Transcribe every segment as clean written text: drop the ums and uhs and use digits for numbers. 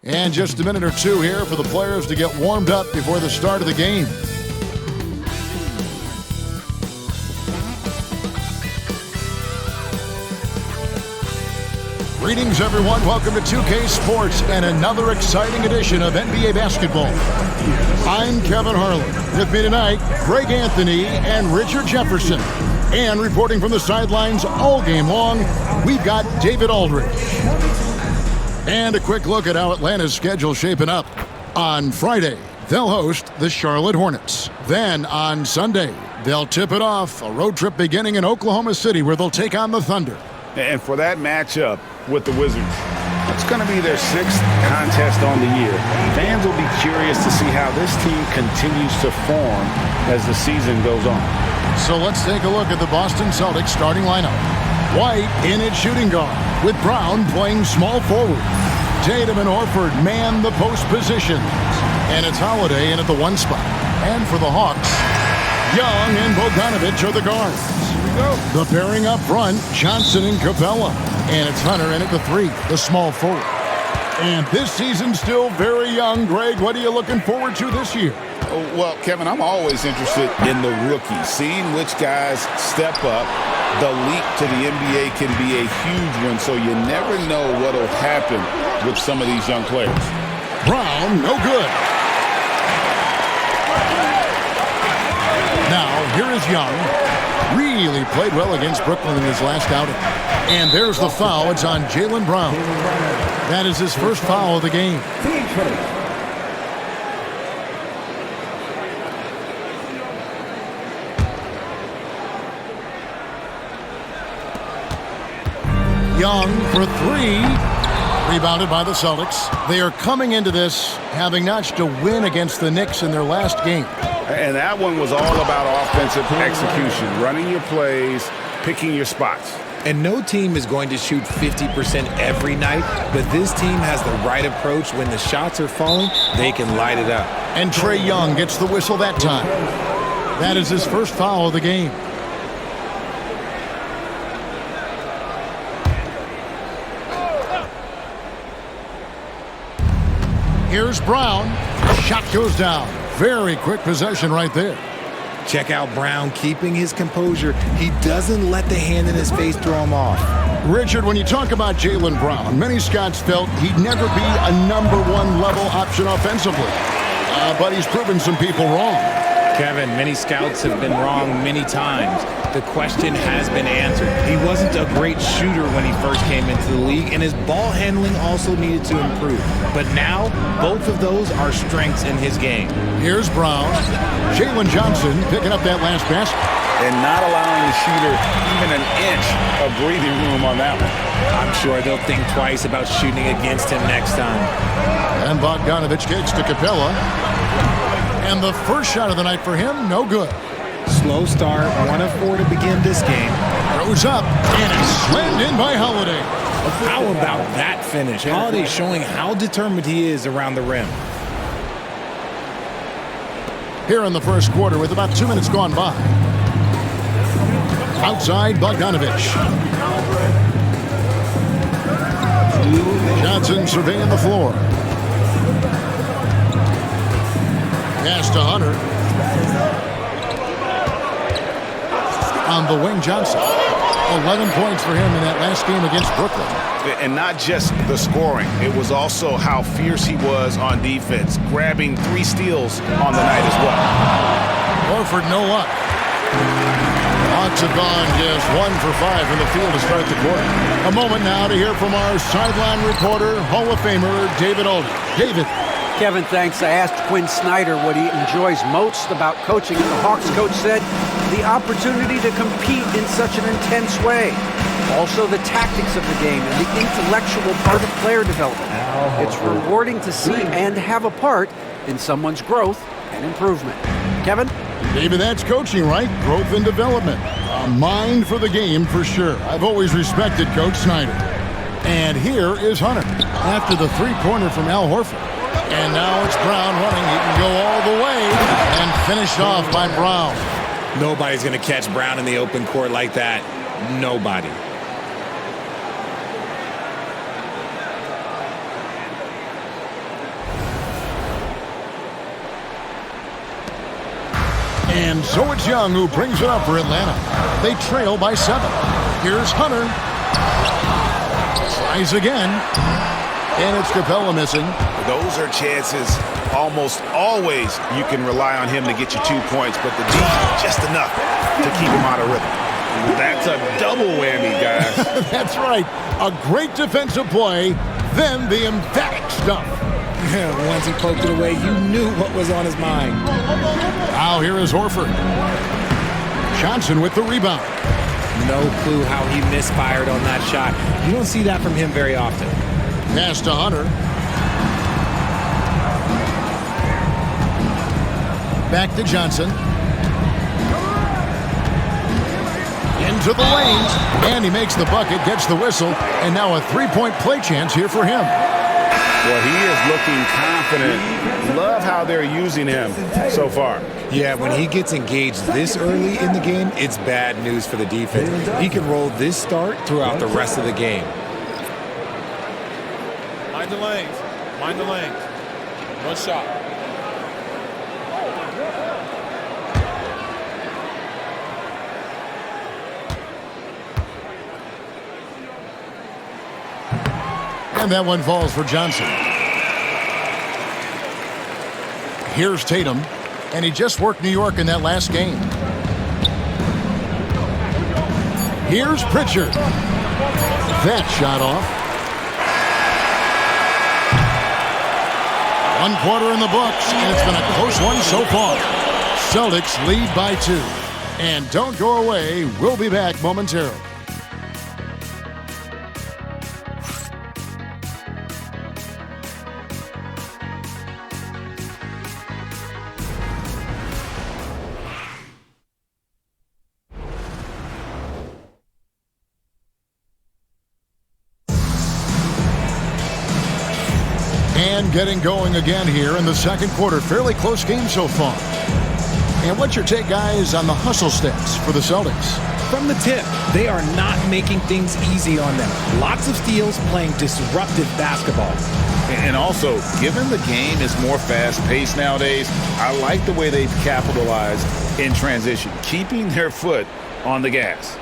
And just a minute or two here for the players to get warmed up before the start of the game. Greetings, everyone. Welcome to 2K Sports and another exciting edition of NBA basketball. I'm Kevin Harlan. With me tonight, Greg Anthony and Richard Jefferson. And reporting from the sidelines all game long, we've got David Aldridge. And a quick look at how Atlanta's schedule shaping up. On Friday, they'll host the Charlotte Hornets. Then on Sunday, they'll tip it off, a road trip beginning in Oklahoma City where they'll take on the Thunder. And for that matchup with the Wizards, it's going to be their 6th contest on the year. Fans will be curious to see how this team continues to form as the season goes on. So let's take a look at the Boston Celtics starting lineup. White in at shooting guard, with Brown playing small forward. Tatum and Horford man the post positions. And it's Holiday in at the 1 spot. And for the Hawks, Young and Bogdanovic are the guards. The pairing up front, Johnson and Capella. And it's Hunter in at the 3, the small forward. And this season's still very young. Greg, what are you looking forward to this year? Well, Kevin, I'm always interested in the rookies, seeing which guys step up. The leap to the NBA can be a huge one, so you never know what will happen with some of these young players. Brown, no good. Now, here is Young. Really played well against Brooklyn in his last outing. And there's the foul. It's on Jaylen Brown. That is his first foul of the game. Young for 3. Rebounded by the Celtics. They are coming into this having notched a win against the Knicks in their last game. And that one was all about offensive execution, running your plays, picking your spots. And no team is going to shoot 50% every night, but this team has the right approach. When the shots are falling, they can light it up. And Trae Young gets the whistle that time. That is his first foul of the game. Here's Brown. Shot goes down. Very quick possession right there. Check out Brown keeping his composure. He doesn't let the hand in his face throw him off. Richard, when you talk about Jaylen Brown, many scouts felt he'd never be a #1 level option offensively. But he's proven some people wrong. Kevin, many scouts have been wrong many times. The question has been answered. He wasn't a great shooter when he first came into the league, and his ball handling also needed to improve. But now, both of those are strengths in his game. Here's Brown. Jalen Johnson picking up that last basket. And not allowing the shooter even an inch of breathing room on that one. I'm sure they'll think twice about shooting against him next time. And Bogdanovic gets to Capella. And the first shot of the night for him, no good. Slow start, 1 of 4 to begin this game. Throws up, and it's slammed in by Holiday. How about that finish? Holiday showing how determined he is around the rim. Here in the first quarter with about 2 minutes gone by. Outside, Bogdanovic. Johnson surveying the floor. Pass to Hunter. On the wing, Johnson. 11 points for him in that last game against Brooklyn. And not just the scoring. It was also how fierce he was on defense, grabbing 3 steals on the night as well. Horford, no luck. Hawks have gone just 1 for 5 from the field to start the quarter. A moment now to hear from our sideline reporter, Hall of Famer David Aldridge. David. Kevin, thanks. I asked Quinn Snyder what he enjoys most about coaching, and the Hawks coach said the opportunity to compete in such an intense way. Also the tactics of the game and the intellectual part of player development. It's rewarding to see and have a part in someone's growth and improvement. Kevin? David, that's coaching, right? Growth and development. A mind for the game for sure. I've always respected Coach Snyder. And here is Hunter after the 3-pointer from Al Horford. And now it's Brown running. He can go all the way and finished off by Brown. Nobody's going to catch Brown in the open court like that. Nobody. And so it's Young who brings it up for Atlanta. They trail by 7. Here's Hunter. Tries again. And it's Capella missing. Those are chances almost always you can rely on him to get you 2 points, but the D just enough to keep him out of rhythm. That's a double whammy, guys. That's right. A great defensive play, then the emphatic stuff. Once he poked it away, you knew what was on his mind. Now here is Horford. Johnson with the rebound. No clue how he misfired on that shot. You don't see that from him very often. Pass to Hunter. Back to Johnson. Into the lane. And he makes the bucket, gets the whistle, and now a three-point play chance here for him. Well, he is looking confident. Love how they're using him so far. Yeah, when he gets engaged this early in the game, it's bad news for the defense. He can roll this start throughout the rest of the game. Mind the lanes. Mind the lanes. One shot. And that one falls for Johnson. Here's Tatum. And he just worked New York in that last game. Here's Pritchard. That shot off. 1 quarter in the books, and it's been a close one so far. Celtics lead by 2. And don't go away. We'll be back momentarily. And getting going again here in the second quarter. Fairly close game so far. And what's your take, guys, on the hustle steps for the Celtics? From the tip, they are not making things easy on them. Lots of steals, playing disruptive basketball. And also, given the game is more fast-paced nowadays, I like the way they've capitalized in transition, keeping their foot on the gas.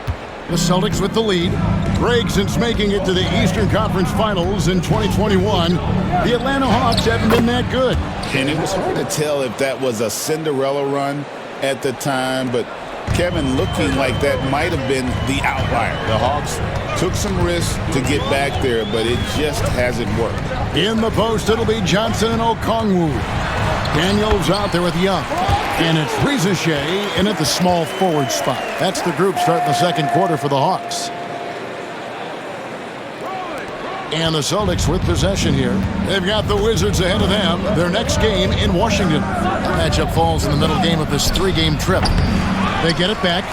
The Celtics with the lead. Greg, since making it to the Eastern Conference Finals in 2021, the Atlanta Hawks haven't been that good. And it was hard to tell if that was a Cinderella run at the time, but Kevin, looking like that might have been the outlier. The Hawks took some risks to get back there, but it just hasn't worked. In the post, it'll be Johnson and Okongwu. Daniels out there with Young. And it's Rizachet in at the small forward spot. That's the group starting the second quarter for the Hawks. And the Celtics with possession here. They've got the Wizards ahead of them. Their next game in Washington. Matchup falls in the middle game of this 3-game trip. They get it back.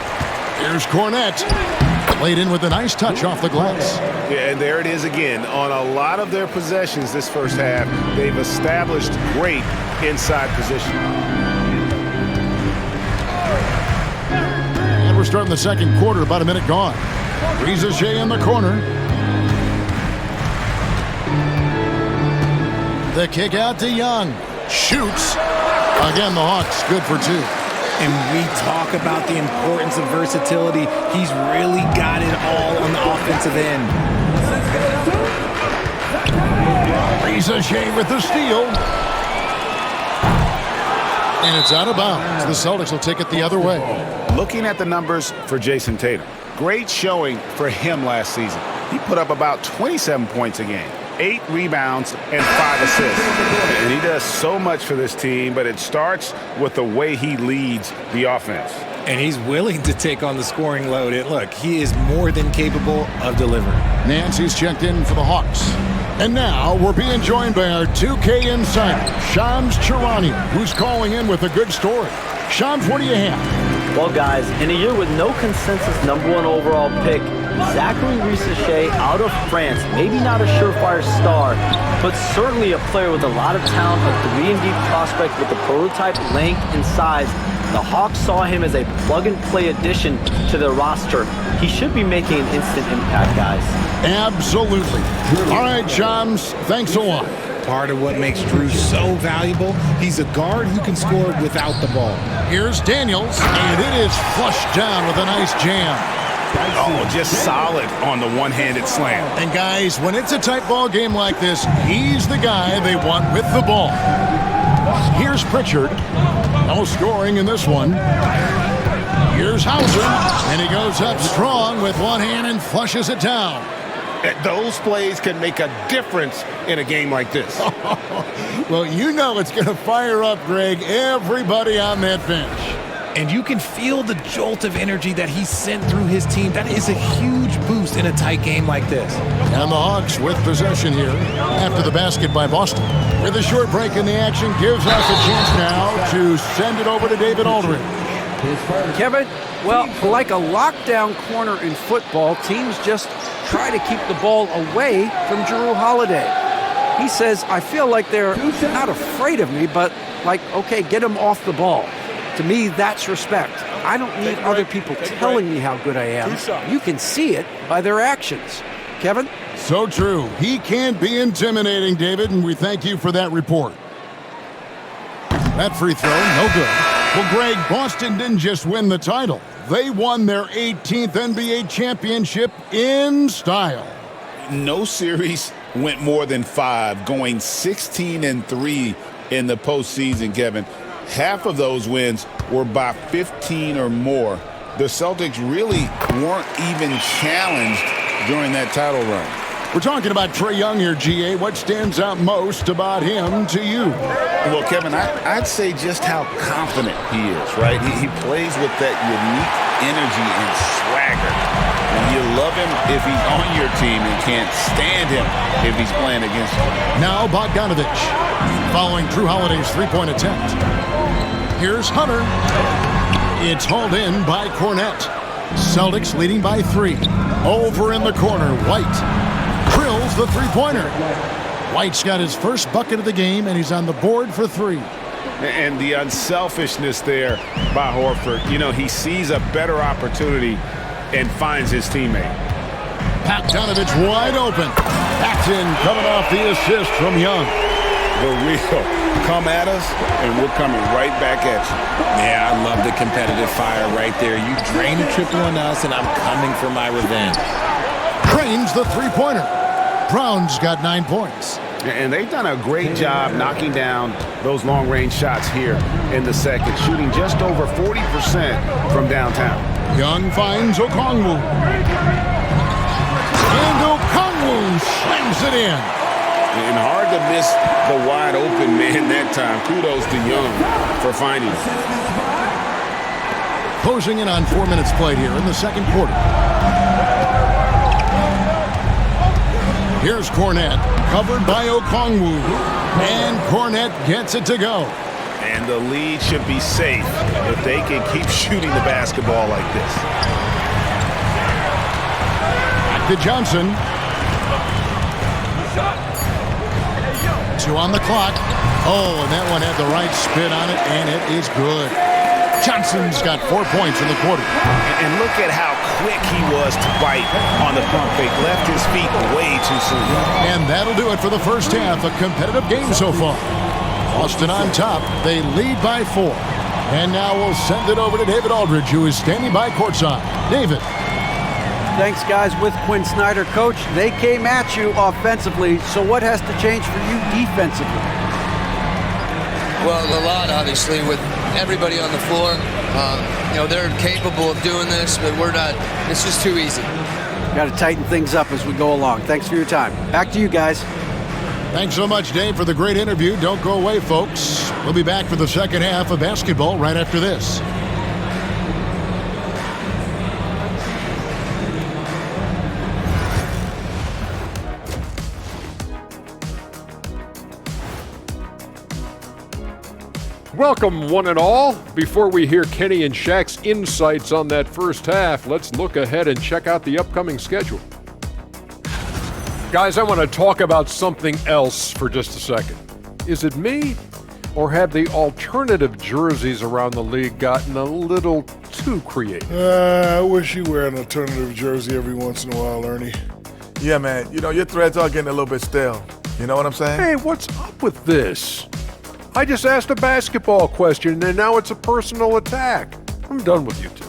Here's Cornette. Laid in with a nice touch off the glass. Yeah, and there it is again. On a lot of their possessions this first half, they've established great inside position. And we're starting the second quarter, about a minute gone. Rizachet in the corner. The kick out to Young. Shoots. Again, the Hawks good for 2. And we talk about the importance of versatility. He's really got it all on the offensive end. Rizachet with the steal. And it's out of bounds. The Celtics will take it the other way. Looking at the numbers for Jason Tatum, great showing for him last season. He put up about 27 points a game, 8 rebounds, and 5 assists. And he does so much for this team, but it starts with the way he leads the offense. And he's willing to take on the scoring load. And look, he is more than capable of delivering. Nancy's checked in for the Hawks. And now we're being joined by our 2K insider, Shams Charania, who's calling in with a good story. Shams, what do you have? Well, guys, in a year with no consensus #1 overall pick, Zachary Rizachet out of France, maybe not a surefire star, but certainly a player with a lot of talent, a 3-and-D prospect with the prototype length and size. The Hawks saw him as a plug-and-play addition to their roster. He should be making an instant impact, guys. Absolutely. All right, Shams, thanks a lot. Part of what makes Drew so valuable, he's a guard who can score without the ball. Here's Daniels, and it is flushed down with a nice jam. Oh, just solid on the one-handed slam. And guys, when it's a tight ball game like this, he's the guy they want with the ball. Here's Pritchard. No scoring in this one. Here's Hauser, and he goes up strong with one hand and flushes it down. Those plays can make a difference in a game like this. Well, you know it's going to fire up, Greg, everybody on that bench. And you can feel the jolt of energy that he sent through his team. That is a huge boost in a tight game like this. And the Hawks with possession here after the basket by Boston. With a short break in the action, gives us a chance now to send it over to David Aldridge. Kevin, well, like a lockdown corner in football, teams just try to keep the ball away from Jrue Holiday. He says, I feel like they're not afraid of me, but like, okay, get him off the ball. To me, that's respect. I don't need other people telling me how good I am. You can see it by their actions. Kevin? So true. He can be intimidating, David, and we thank you for that report. That free throw, no good. Well, Greg, Boston didn't just win the title. They won their 18th NBA championship in style. No series went more than 5, going 16-3 in the postseason, Kevin. Half of those wins were by 15 or more. The Celtics really weren't even challenged during that title run. We're talking about Trae Young here, GA. What stands out most about him to you? Well, Kevin, I'd say just how confident he is, right? He plays with that unique energy and swagger. And you love him if he's on your team and can't stand him if he's playing against you. Now Bogdanovich, following Jrue Holiday's three-point attempt. Here's Hunter. It's hauled in by Cornette. Celtics leading by 3. Over in the corner, White drills the three-pointer. White's got his first bucket of the game, and he's on the board for 3. And the unselfishness there by Horford. You know, he sees a better opportunity and finds his teammate. Bogdanovich wide open. Paxton coming off the assist from Young. The real come at us, and we're coming right back at you. Yeah, I love the competitive fire right there. You drain a triple on us, and I'm coming for my revenge. Drains the three-pointer. Brown's got 9 points. And they've done a great job knocking down those long-range shots here in the second, shooting just over 40% from downtown. Young finds Okongwu. And Okongwu slams it in. And hard to miss the wide open man that time. Kudos to Young for finding it. Closing in on 4 minutes played here in the second quarter. Here's Cornette, covered by Okongwu. And Cornette gets it to go. And the lead should be safe if they can keep shooting the basketball like this. Back to Johnson. 2 on the clock. Oh, and that one had the right spin on it, and it is good. Johnson's got 4 points in the quarter. And look at how quick he was to bite on the pump fake. Left his feet way too soon. And that'll do it for the first half. A competitive game so far. Boston on top. They lead by 4. And now we'll send it over to David Aldridge, who is standing by courtside. David. Thanks, guys. With Quinn Snyder, coach, they came at you offensively. So what has to change for you defensively? Well, a lot, obviously, with everybody on the floor. You know, they're capable of doing this, but we're not. It's just too easy. Got to tighten things up as we go along. Thanks for your time. Back to you guys. Thanks so much, Dave, for the great interview. Don't go away, folks. We'll be back for the second half of basketball right after this. Welcome, one and all. Before we hear Kenny and Shaq's insights on that first half, let's look ahead and check out the upcoming schedule. Guys, I want to talk about something else for just a second. Is it me, or have the alternative jerseys around the league gotten a little too creative? I wish you wear an alternative jersey every once in a while, Ernie. Yeah, man. You know, your threads are getting a little bit stale. You know what I'm saying? Hey, what's up with this? I just asked a basketball question, and now it's a personal attack. I'm done with you two.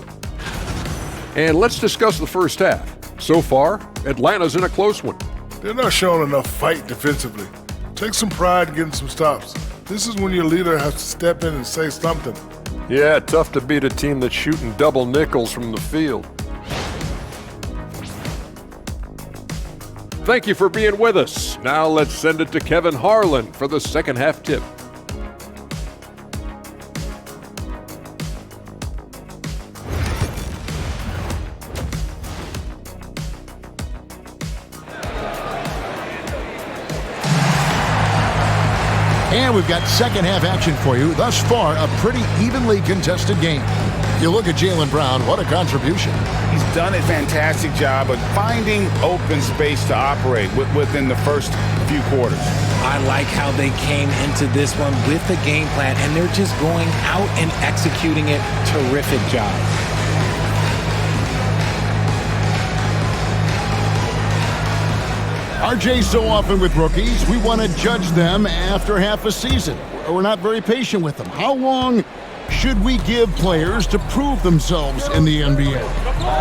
And let's discuss the first half. So far, Atlanta's in a close one. They're not showing enough fight defensively. Take some pride in getting some stops. This is when your leader has to step in and say something. Yeah, tough to beat a team that's shooting double nickels from the field. Thank you for being with us. Now let's send it to Kevin Harlan for the second half tip. And we've got second half action for you. Thus far, a pretty evenly contested game. You look at Jaylen Brown, what a contribution. He's done a fantastic job of finding open space to operate within the first few quarters. I like how they came into this one with the game plan, and they're just going out and executing it. Terrific job. RJ, so often with rookies, we want to judge them after half a season. We're not very patient with them. How long should we give players to prove themselves in the NBA?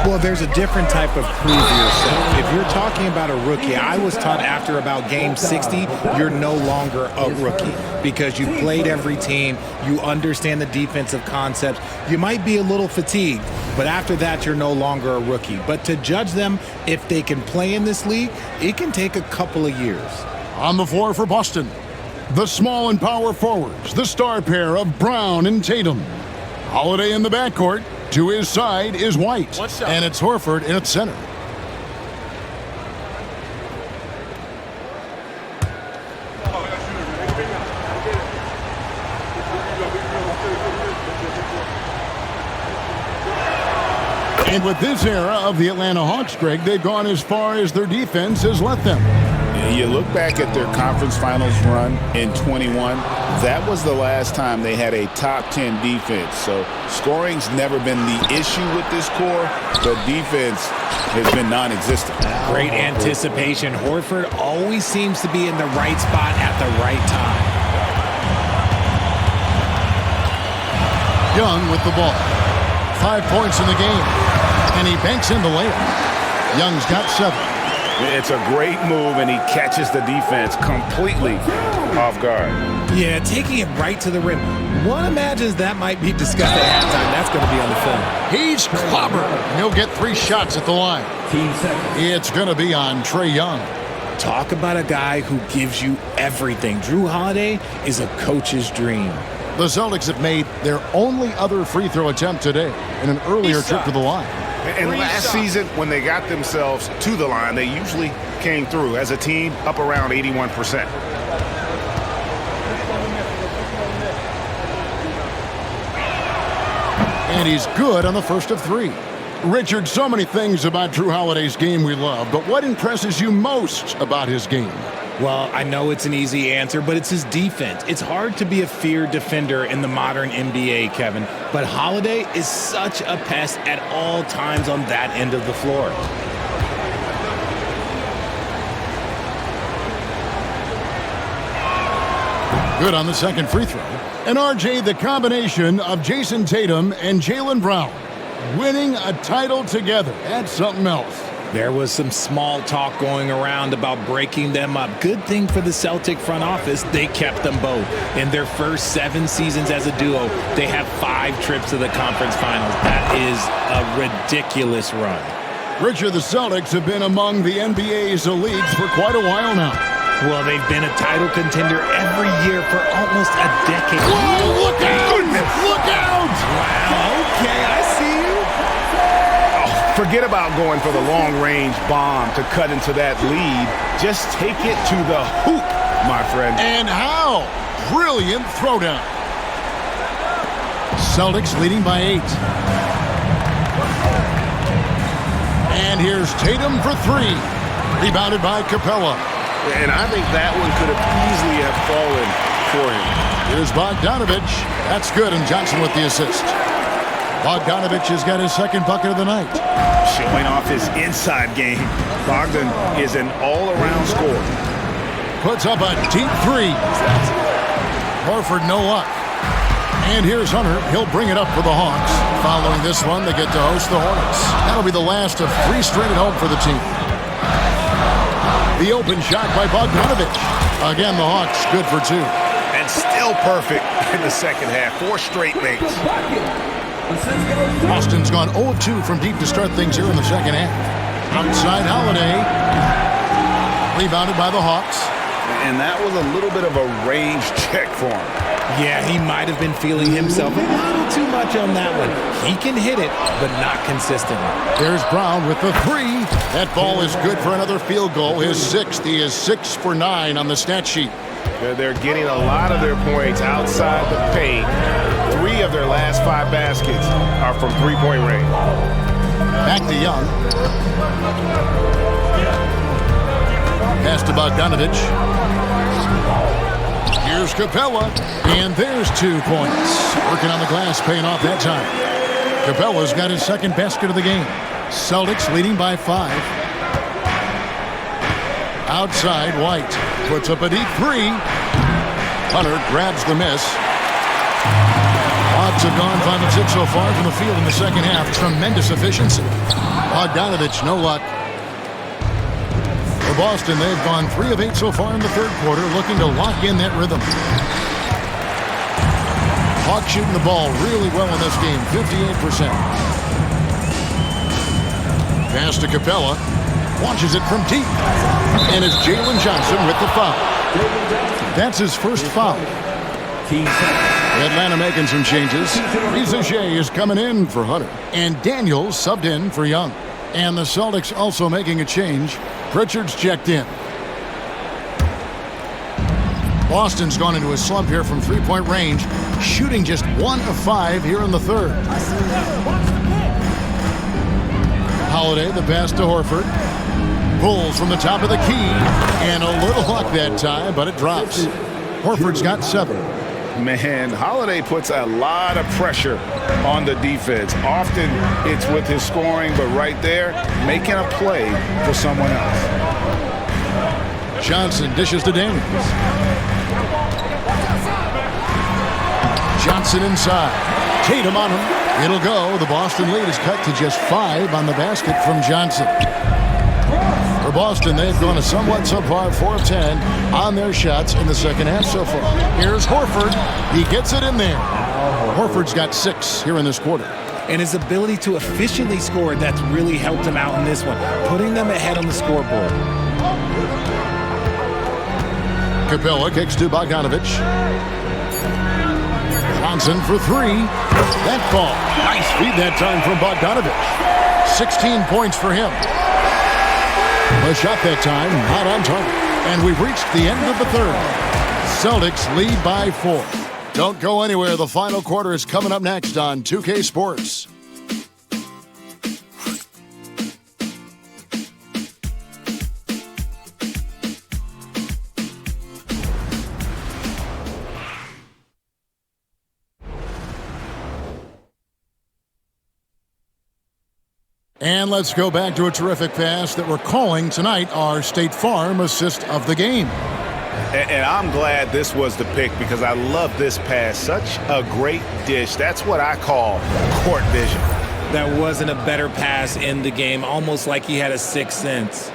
Well, there's a different type of prove yourself. If you're talking about a rookie, I was taught after about game 60, you're no longer a rookie because you played every team, you understand the defensive concepts, you might be a little fatigued, but after that, you're no longer a rookie. But to judge them, if they can play in this league, it can take a couple of years. On the floor for Boston, the small and power forwards, the star pair of Brown and Tatum. Holiday in the backcourt. To his side is White, and it's Horford in its center. And with this era of the Atlanta Hawks, Greg, they've gone as far as their defense has let them. You look back at their conference finals run in 21, that was the last time they had a top 10 defense. So scoring's never been the issue with this core, but defense has been non-existent. Great anticipation. Horford always seems to be in the right spot at the right time. Young with the ball. 5 points in the game, and he banks in the layup. Young's got 7. It's a great move, and he catches the defense completely off guard. Yeah, taking it right to the rim. One imagines that might be discussed at halftime. That's going to be on the film. He's clobbered, and he'll get 3 shots at the line. It's going to be on Trae Young. Talk about a guy who gives you everything. Jrue Holiday is a coach's dream. The Celtics have made their only other free throw attempt today in an earlier trip to the line. And last season, when they got themselves to the line, they usually came through as a team up around 81%. And he's good on the first of 3. Richard, so many things about Jrue Holiday's game we love, but what impresses you most about his game? Well, I know it's an easy answer, but it's his defense. It's hard to be a feared defender in the modern NBA, Kevin, but Holiday is such a pest at all times on that end of the floor. Good on the second free throw. And RJ, the combination of Jason Tatum and Jaylen Brown winning a title together. That's something else. There was some small talk going around about breaking them up. Good thing for the Celtic front office, they kept them both. In their first 7 seasons as a duo, they have 5 trips to the conference finals. That is a ridiculous run. Richard, the Celtics have been among the NBA's elites for quite a while now. Well, they've been a title contender every year for almost a decade. Whoa, look out! Look out! Wow, okay, I see you. Forget about going for the long-range bomb to cut into that lead. Just take it to the hoop, my friend. And how? Brilliant throwdown. Celtics leading by 8. And here's Tatum for 3. Rebounded by Capella. And I think that one could have easily have fallen for him. Here's Bogdanovich. That's good, and Johnson with the assist. Bogdanovich has got his second bucket of the night. Showing off his inside game. Bogdan is an all-around scorer. puts up a deep three. Horford, no luck. And here's Hunter. He'll bring it up for the Hawks. Following this one, they get to host the Hornets. That'll be the last of 3 straight at home for the team. The open shot by Bogdanovich. Again, the Hawks good for 2. And still perfect in the second half. 4 straight makes. Boston's gone 0 of 2 from deep to start things here in the second half. Outside Holiday. Rebounded by the Hawks. And that was a little bit of a range check for him. Yeah, he might have been feeling himself a little too much on that one. He can hit it, but not consistently. There's Brown with the 3. That ball is good for another field goal. His 6th. He is 6 for 9 on the stat sheet. They're getting a lot of their points outside the paint. 3 of their last 5 baskets are from three-point range. Back to Young. Pass to Bogdanovich. Here's Capella, and there's 2 points. Working on the glass, paying off that time. Capella's got his 2nd basket of the game. Celtics leading by 5. Outside, White puts up a deep 3. Hunter grabs the miss. Hawks have gone 5 of 6 so far from the field in the second half. Tremendous efficiency. Bogdanovich, no luck. For Boston, they've gone 3 of 8 so far in the third quarter, looking to lock in that rhythm. Hawks shooting the ball really well in this game, 58%. Pass to Capella. Launches it from deep. And it's Jalen Johnson with the foul. That's his first foul. Atlanta making some changes. Rizachet is coming in for Hunter. And Daniels subbed in for Young. And the Celtics also making a change. Pritchard's checked in. Boston's gone into a slump here from 3-point range, shooting just 1 of 5 here in the third. Holiday, the pass to Horford. Pulls from the top of the key, and a little luck that time, but it drops. Horford's got 7. Man, Holiday puts a lot of pressure on the defense. Often it's with his scoring, but right there, making a play for someone else. Johnson dishes to Daniels. Johnson inside. Tatum on him. It'll go. The Boston lead is cut to just 5 on the basket from Johnson. For Boston, they've gone a somewhat subpar 4 of 10 on their shots in the second half so far. Here's Horford. He gets it in there. Horford's got 6 here in this quarter. And his ability to efficiently score, that's really helped him out in this one, putting them ahead on the scoreboard. Capella kicks to Bogdanovich. Johnson for 3. That ball. Nice feed that time from Bogdanovich. 16 points for him. A shot that time, not on target. And we've reached the end of the third. Celtics lead by 4. Don't go anywhere. The final quarter is coming up next on 2K Sports. And let's go back to a terrific pass that we're calling tonight our State Farm assist of the game. And I'm glad this was the pick because I love this pass. Such a great dish. That's what I call court vision. That wasn't a better pass in the game, almost like he had a 6th sense.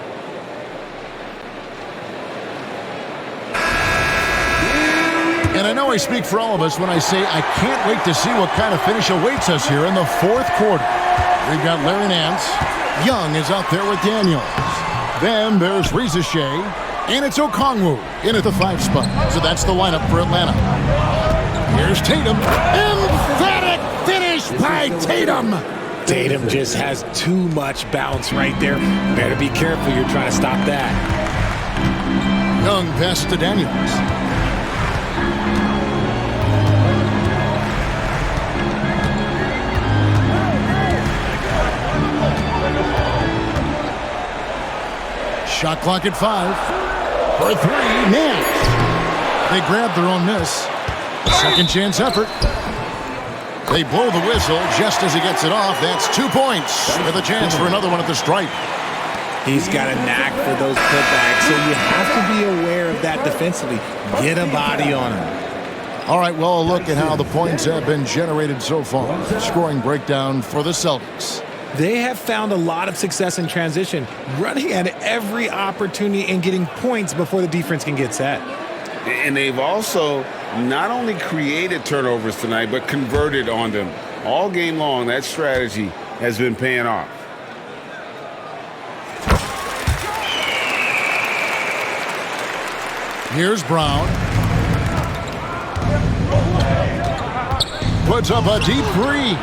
And I know I speak for all of us when I say I can't wait to see what kind of finish awaits us here in the fourth quarter. We've got Larry Nance. Young is out there with Daniels. Then there's Rizachet. And it's Okongwu in at the 5 spot. So that's the lineup for Atlanta. Here's Tatum. Emphatic finish by Tatum. Tatum just has too much bounce right there. Better be careful. You're trying to stop that. Young pass to Daniels. Shot clock at 5. For 3, Nance. They grab their own miss. Second chance effort. They blow the whistle just as he gets it off. That's 2 points with a chance for another one at the stripe. He's got a knack for those putbacks, so you have to be aware of that defensively. Get a body on him. All right, well, a look at how the points have been generated so far. Scoring breakdown for the Celtics. They have found a lot of success in transition, running at every opportunity and getting points before the defense can get set. And they've also not only created turnovers tonight, but converted on them. All game long, that strategy has been paying off. Here's Brown. Puts up a deep three.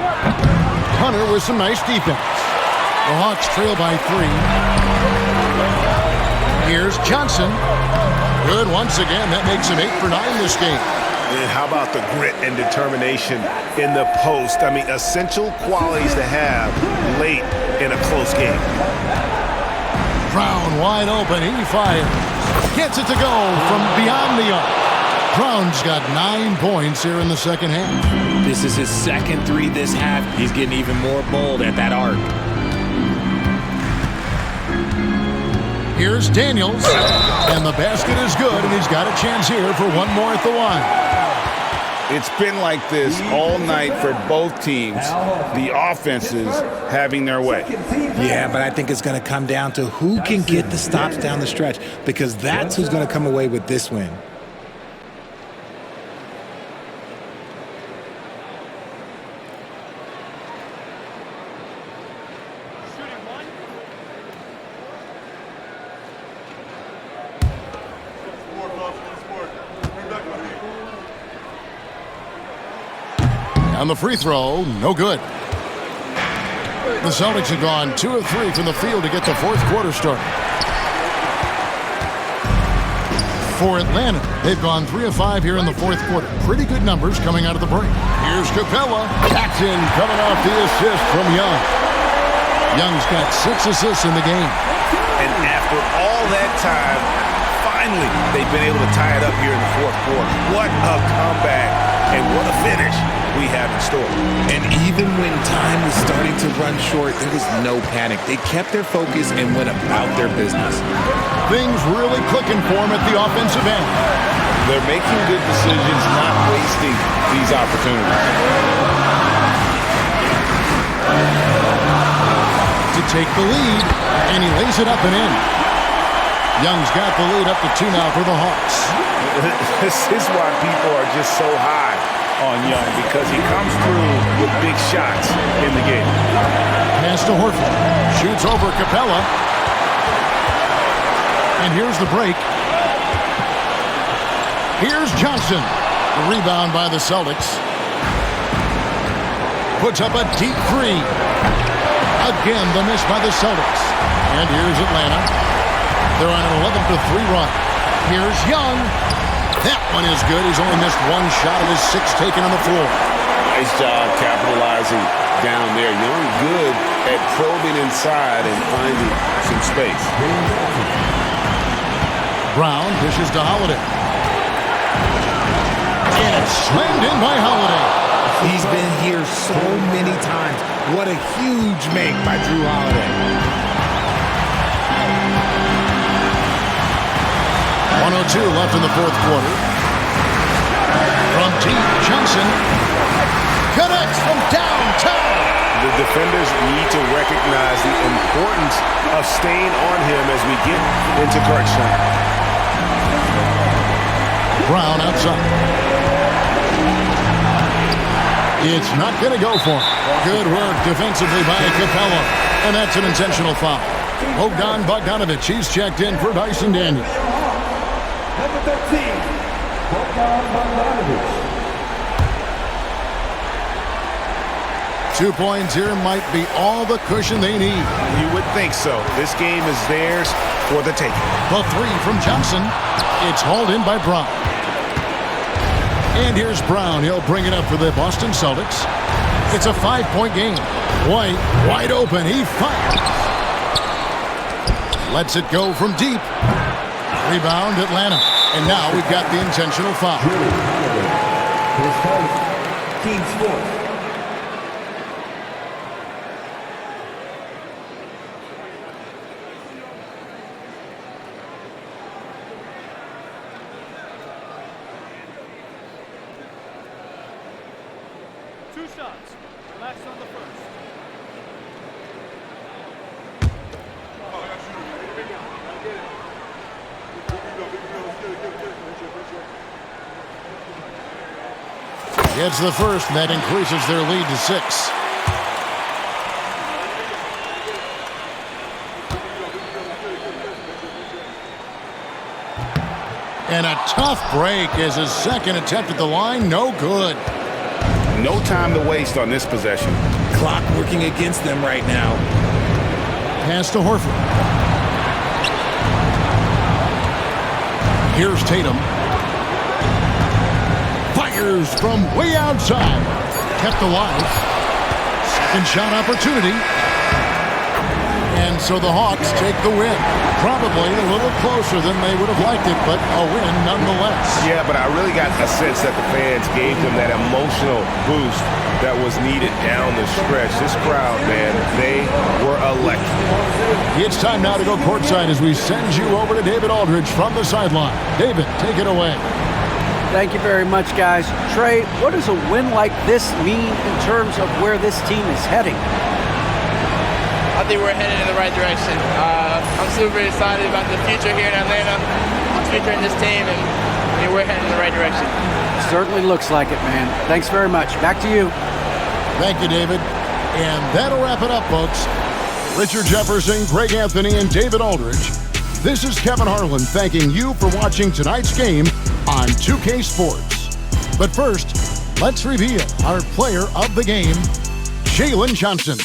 Hunter with some nice defense. The Hawks trail by 3. Here's Johnson. Good once again. That makes him 8 for 9 this game. And how about the grit and determination in the post? I mean, essential qualities to have late in a close game. Brown wide open. He fires. Gets it to go from beyond the arc. Brown's got 9 points here in the second half. This is his second 3 this half. He's getting even more bold at that arc. Here's Daniels. And the basket is good, and he's got a chance here for one more at the line. It's been like this all night for both teams. The offenses having their way. Yeah, but I think it's going to come down to who can get the stops down the stretch, because that's who's going to come away with this win. On the free throw, no good. The Celtics have gone 2 of 3 from the field to get the fourth quarter started. For Atlanta, they've gone 3 of 5 here in the fourth quarter. Pretty good numbers coming out of the break. Here's Capella. That's in, coming off the assist from Young. Young's got 6 assists in the game. And after all that time, finally, they've been able to tie it up here in the fourth quarter. What a comeback and what a finish we have in store. And even when time was starting to run short, there was no panic. They kept their focus and went about their business. Things really clicking for them at the offensive end. They're making good decisions, not wasting these opportunities. To take the lead, and he lays it up and in. Young's got the lead up to 2 now for the Hawks. This is why people are just so high on Young, because he comes through with big shots in the game. Pass to Horford. Shoots over Capella. And here's the break. Here's Johnson. The rebound by the Celtics. Puts up a deep 3. Again, the miss by the Celtics. And here's Atlanta. They're on an 11-3 run. Here's Young. That one is good. He's only missed 1 shot of his 6 taken on the floor. Nice job capitalizing down there. Young good at probing inside and finding some space. Brown dishes to Holiday. And it's slammed in by Holiday. He's been here so many times. What a huge make by Drew Holiday. 1:02 left in the fourth quarter. From deep, Johnson connects from downtown. The defenders need to recognize the importance of staying on him as we get into crunch time. Brown outside. It's not going to go for him. Good work defensively by Capella. And that's an intentional foul. Bogdan Bogdanovic, he's checked in for Dyson Daniels. Number 13, Bogdan Bogdanovic. 2 points here might be all the cushion they need. You would think so. This game is theirs for the taking. The 3 from Johnson. It's hauled in by Brown. And here's Brown. He'll bring it up for the Boston Celtics. It's a 5-point game. White, wide open. He fires. Lets it go from deep. Rebound, Atlanta. And now we've got the intentional foul. Team's fourth. 2 shots. Relax on the first. Gets the first, and that increases their lead to 6. And a tough break as his second attempt at the line, no good. No time to waste on this possession. Clock working against them right now. Pass to Horford. Here's Tatum. Fires from way outside. Kept alive. Second shot opportunity. And so the Hawks take the win. Probably a little closer than they would have liked it, but a win nonetheless. Yeah, but I really got a sense that the fans gave them that emotional boost that was needed down the stretch. This crowd, man, they were electric. It's time now to go courtside as we send you over to David Aldridge from the sideline. David, take it away. Thank you very much, guys. Trey, what does a win like this mean in terms of where this team is heading? I think we're headed in the right direction. I'm super excited about the future here in Atlanta, the future in this team, and we're heading in the right direction. Certainly looks like it, man. Thanks very much. Back to you. Thank you, David. And that'll wrap it up, folks. Richard Jefferson, Greg Anthony, and David Aldridge. This is Kevin Harlan thanking you for watching tonight's game on 2K Sports. But first, let's reveal our player of the game, Jalen Johnson.